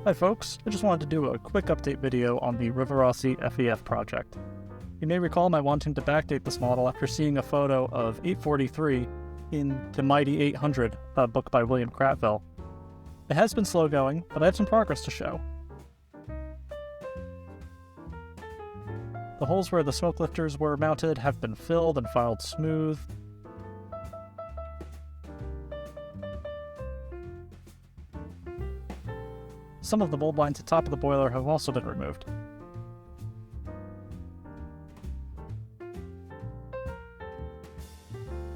Hi folks, I just wanted to do a quick update video on the Rivarossi FEF project. You may recall my wanting to backdate this model after seeing a photo of 843 in the Mighty 800, a book by William Cratville. It has been slow going, but I have some progress to show. The holes where the smoke lifters were mounted have been filled and filed smooth. Some of the bulb lines at the top of the boiler have also been removed.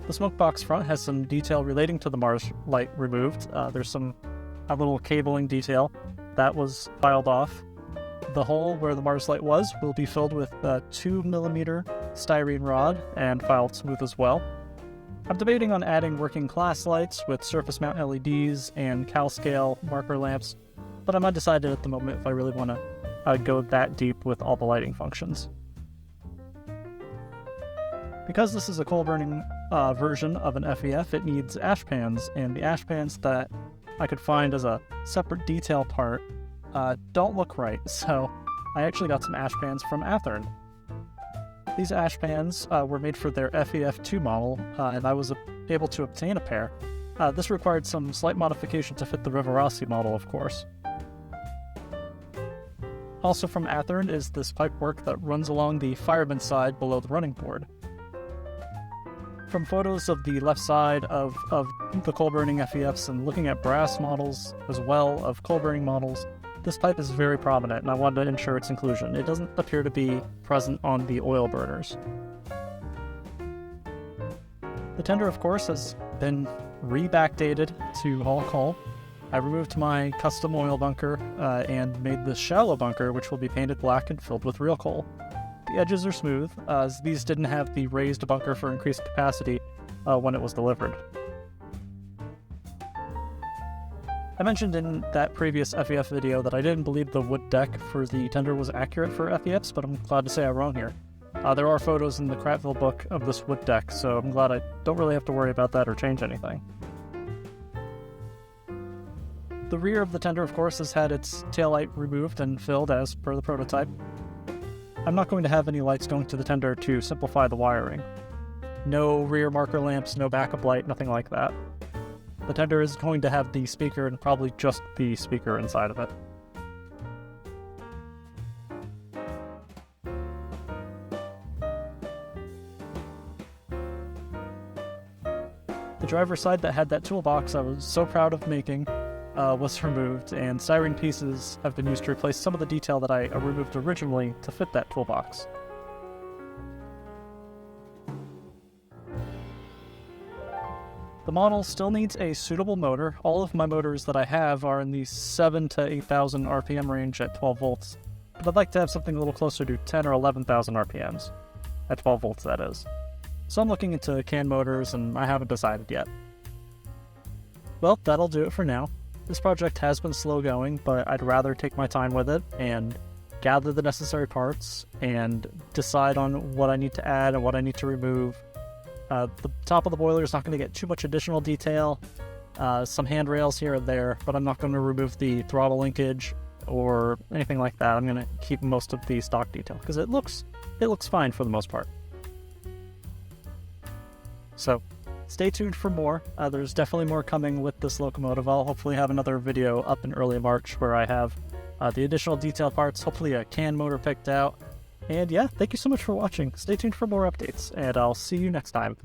The smoke box front has some detail relating to the Mars light removed. There's a little cabling detail that was filed off. The hole where the Mars light was will be filled with a 2mm styrene rod and filed smooth as well. I'm debating on adding working class lights with surface mount LEDs and cal scale marker lamps, but I'm undecided at the moment if I really want to go that deep with all the lighting functions. Because this is a coal-burning version of an FEF, it needs ash pans, and the ash pans that I could find as a separate detail part don't look right, so I actually got some ash pans from Athearn. These ash pans were made for their FEF-2 model, and I was able to obtain a pair. This required some slight modification to fit the Rivarossi model, of course. Also from Athearn is this pipework that runs along the fireman side below the running board. From photos of the left side of the coal-burning FEFs and looking at brass models as well of coal-burning models, this pipe is very prominent and I wanted to ensure its inclusion. It doesn't appear to be present on the oil burners. The tender, of course, has been re-backdated to haul coal. I removed my custom oil bunker and made this shallow bunker, which will be painted black and filled with real coal. The edges are smooth, as these didn't have the raised bunker for increased capacity when it was delivered. I mentioned in that previous FEF video that I didn't believe the wood deck for the tender was accurate for FEFs, but I'm glad to say I'm wrong here. There are photos in the Cratville book of this wood deck, so I'm glad I don't really have to worry about that or change anything. The rear of the tender, of course, has had its taillight removed and filled as per the prototype. I'm not going to have any lights going to the tender to simplify the wiring. No rear marker lamps, no backup light, nothing like that. The tender is going to have the speaker and probably just the speaker inside of it. The driver's side that had that toolbox I was so proud of making was removed, and styrene pieces have been used to replace some of the detail that I removed originally to fit that toolbox. The model still needs a suitable motor. All of my motors that I have are in the 7,000 to 8,000 RPM range at 12 volts, but I'd like to have something a little closer to 10 or 11,000 RPMs, at 12 volts that is. So I'm looking into CAN motors, and I haven't decided yet. Well, that'll do it for now. This project has been slow going, but I'd rather take my time with it and gather the necessary parts and decide on what I need to add and what I need to remove. The top of the boiler is not going to get too much additional detail, some handrails here and there, but I'm not going to remove the throttle linkage or anything like that. I'm going to keep most of the stock detail because it looks fine for the most part. So stay tuned for more. There's definitely more coming with this locomotive. I'll hopefully have another video up in early March where I have the additional detail parts, hopefully a CAN motor picked out. And yeah, thank you so much for watching. Stay tuned for more updates, and I'll see you next time.